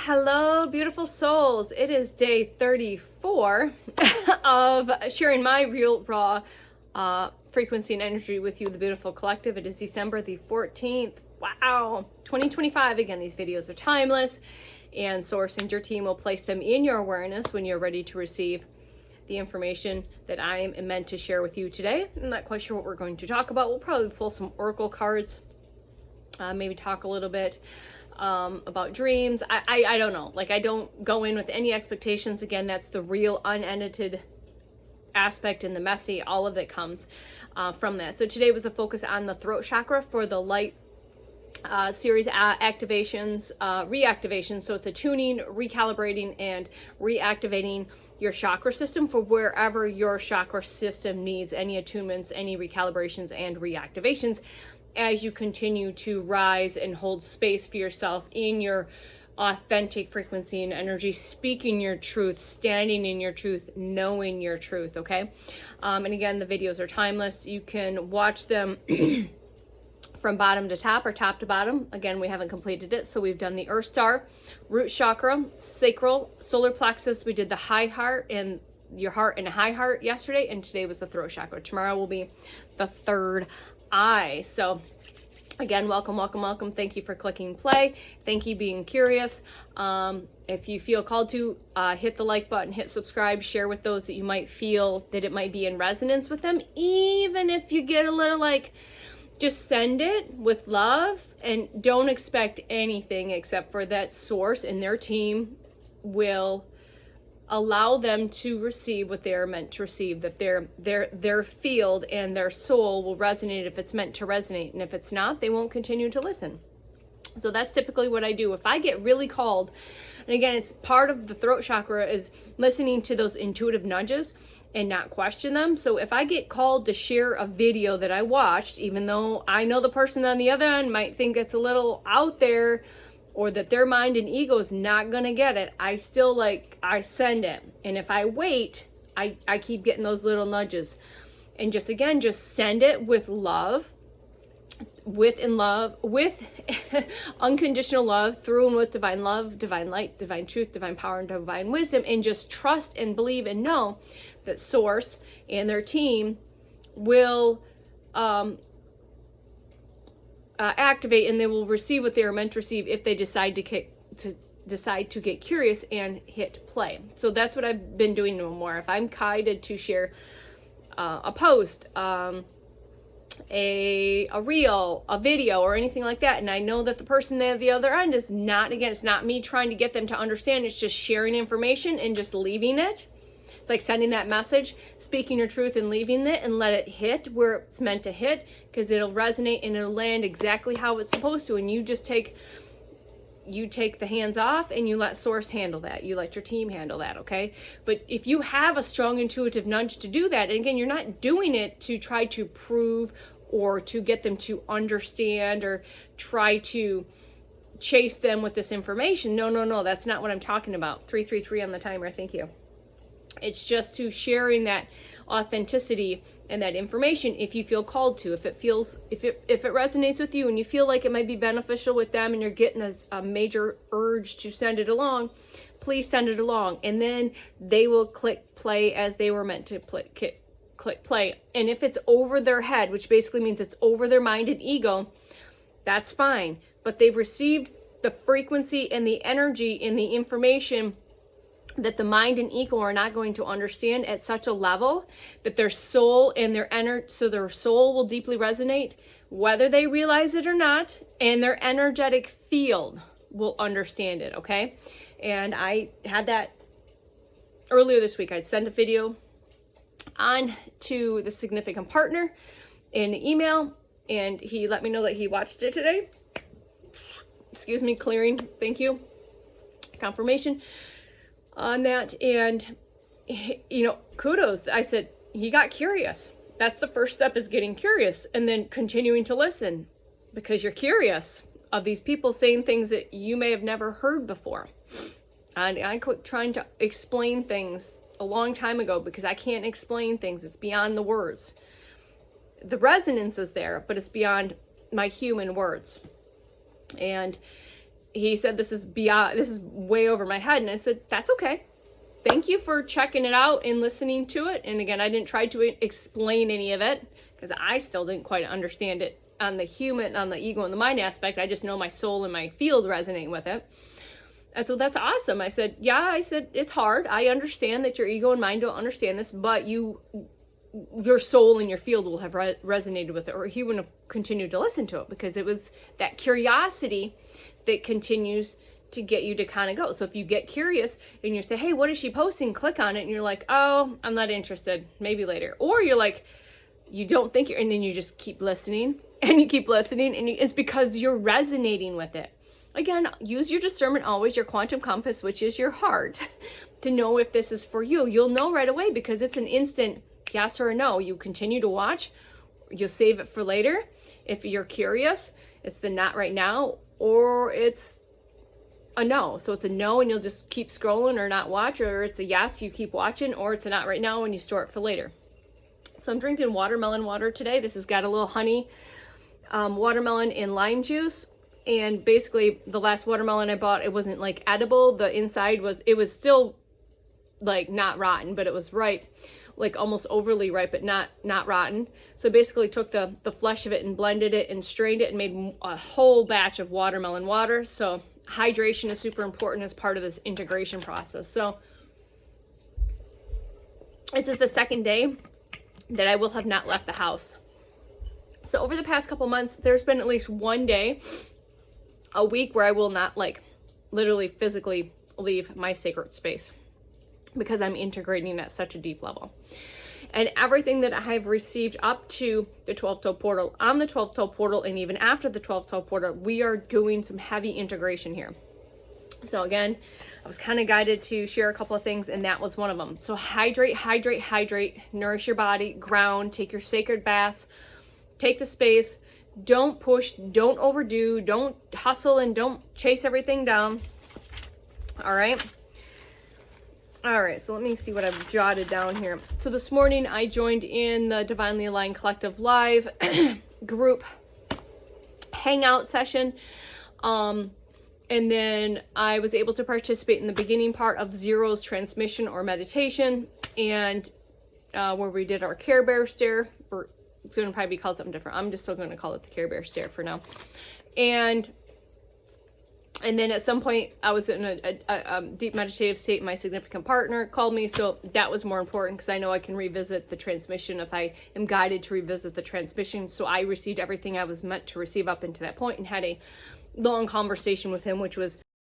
Hello, beautiful souls. It is day 34 of sharing my real raw frequency and energy with you, the beautiful collective. It is December the 14th. Wow, 2025. Again, these videos are timeless, and Source and your team will place them in your awareness when you're ready to receive the information that I am meant to share with you today. I'm not quite sure what we're going to talk about. We'll probably pull some oracle cards, maybe talk a little bit about dreams. I don't know. Like, I don't go in with any expectations. Again, that's the real unedited aspect, and the messy, all of it comes from that. So today was a focus on the throat chakra for the light series activations, reactivations. So it's a tuning, recalibrating, and reactivating your chakra system for wherever your chakra system needs any attunements, any recalibrations, and reactivations as you continue to rise and hold space for yourself in your authentic frequency and energy, speaking your truth, standing in your truth, knowing your truth, okay? And again, the videos are timeless. You can watch them from bottom to top or top to bottom. Again, we haven't completed it. So we've done the Earth Star, root chakra, sacral, solar plexus. We did the high heart and your heart and high heart yesterday. And today was the throat chakra. Tomorrow will be the third eye. So again, welcome, welcome, welcome. Thank you for clicking play. Thank you being curious. If you feel called to, hit the like button, hit subscribe, share with those that you might feel that it might be in resonance with them. Even if you get a little like, just send it with love and don't expect anything except for that Source and their team will allow them to receive what they're meant to receive, that their field and their soul will resonate if it's meant to resonate, and if it's not, they won't continue to listen. So that's typically what I do. If I get really called, and again, it's part of the throat chakra is listening to those intuitive nudges and not question them. So if I get called to share a video that I watched, even though I know the person on the other end might think it's a little out there, or that their mind and ego is not going to get it, I still I send it. And if I wait, I keep getting those little nudges. And just send it with love, with unconditional love, through and with divine love, divine light, divine truth, divine power, and divine wisdom. And just trust and believe and know that Source and their team will activate, and they will receive what they are meant to receive if they decide to get curious and hit play. So that's what I've been doing more. If I'm guided to share a post, a reel, a video, or anything like that, and I know that the person at the other end is not, again, it's not me trying to get them to understand, it's just sharing information and just leaving it. It's like sending that message, speaking your truth and leaving it, and let it hit where it's meant to hit, because it'll resonate and it'll land exactly how it's supposed to. And you just take the hands off and you let Source handle that. You let your team handle that, okay? But if you have a strong intuitive nudge to do that, and again, you're not doing it to try to prove or to get them to understand or try to chase them with this information. No, that's not what I'm talking about. 333 on the timer, thank you. It's just to sharing that authenticity and that information if you feel called to. If it resonates with you and you feel like it might be beneficial with them and you're getting a major urge to send it along, please send it along. And then they will click play as they were meant to click play. And if it's over their head, which basically means it's over their mind and ego, that's fine. But they've received the frequency and the energy and the information that the mind and ego are not going to understand at such a level that their soul and their soul will deeply resonate, whether they realize it or not, and their energetic field will understand it, okay? And I had that earlier this week. I'd sent a video on to the significant partner in an email, and he let me know that he watched it today. Excuse me, clearing, thank you, confirmation on that. And kudos. I said he got curious. That's the first step, is getting curious and then continuing to listen, because you're curious of these people saying things that you may have never heard before. And I quit trying to explain things a long time ago, because I can't explain things. It's beyond the words. The resonance is there, but it's beyond my human words. And he said, this is way over my head. And I said, that's okay. Thank you for checking it out and listening to it. And again, I didn't try to explain any of it because I still didn't quite understand it on the human, on the ego and the mind aspect. I just know my soul and my field resonate with it. And so that's awesome. I said, yeah, I said, it's hard. I understand that your ego and mind don't understand this, but your soul and your field will have resonated with it, or he wouldn't have continued to listen to it, because it was that curiosity that continues to get you to kind of go. So if you get curious and you say, hey, what is she posting? Click on it. And you're like, oh, I'm not interested. Maybe later. Or you're like, you don't think and then you just keep listening and you keep listening. And it's because you're resonating with it. Again, use your discernment always, your quantum compass, which is your heart, to know if this is for you. You'll know right away because it's an instant yes or a no. You continue to watch, you'll save it for later. If you're curious, it's the not right now, or it's a no. So it's a no and you'll just keep scrolling or not watch, or it's a yes, you keep watching, or it's a not right now and you store it for later. So I'm drinking watermelon water today. This has got a little honey, watermelon and lime juice. And basically the last watermelon I bought, it wasn't like edible. The inside it was still like not rotten, but it was ripe, like almost overly ripe, but not rotten. So basically took the flesh of it and blended it and strained it and made a whole batch of watermelon water. So hydration is super important as part of this integration process. So this is the second day that I will have not left the house. So over the past couple months, there's been at least one day a week where I will not like literally physically leave my sacred space, because I'm integrating at such a deep level. And everything that I have received up to the 12-toe portal, on the 12-toe portal, and even after the 12-toe portal, we are doing some heavy integration here. So again, I was kind of guided to share a couple of things, and that was one of them. So hydrate, hydrate, hydrate, nourish your body, ground, take your sacred baths, take the space. Don't push, don't overdo, don't hustle, and don't chase everything down. All right. All right, so let me see what I've jotted down here. So this morning I joined in the Divinely Aligned Collective Live group hangout session. And then I was able to participate in the beginning part of Zero's transmission or meditation, and where we did our Care Bear stare, or it's going to probably be called something different. I'm just still going to call it the Care Bear stare for now. And then at some point I was in a deep meditative state. My significant partner called me. So that was more important, because I know I can revisit the transmission if I am guided to revisit the transmission. So I received everything I was meant to receive up until that point and had a long conversation with him, which was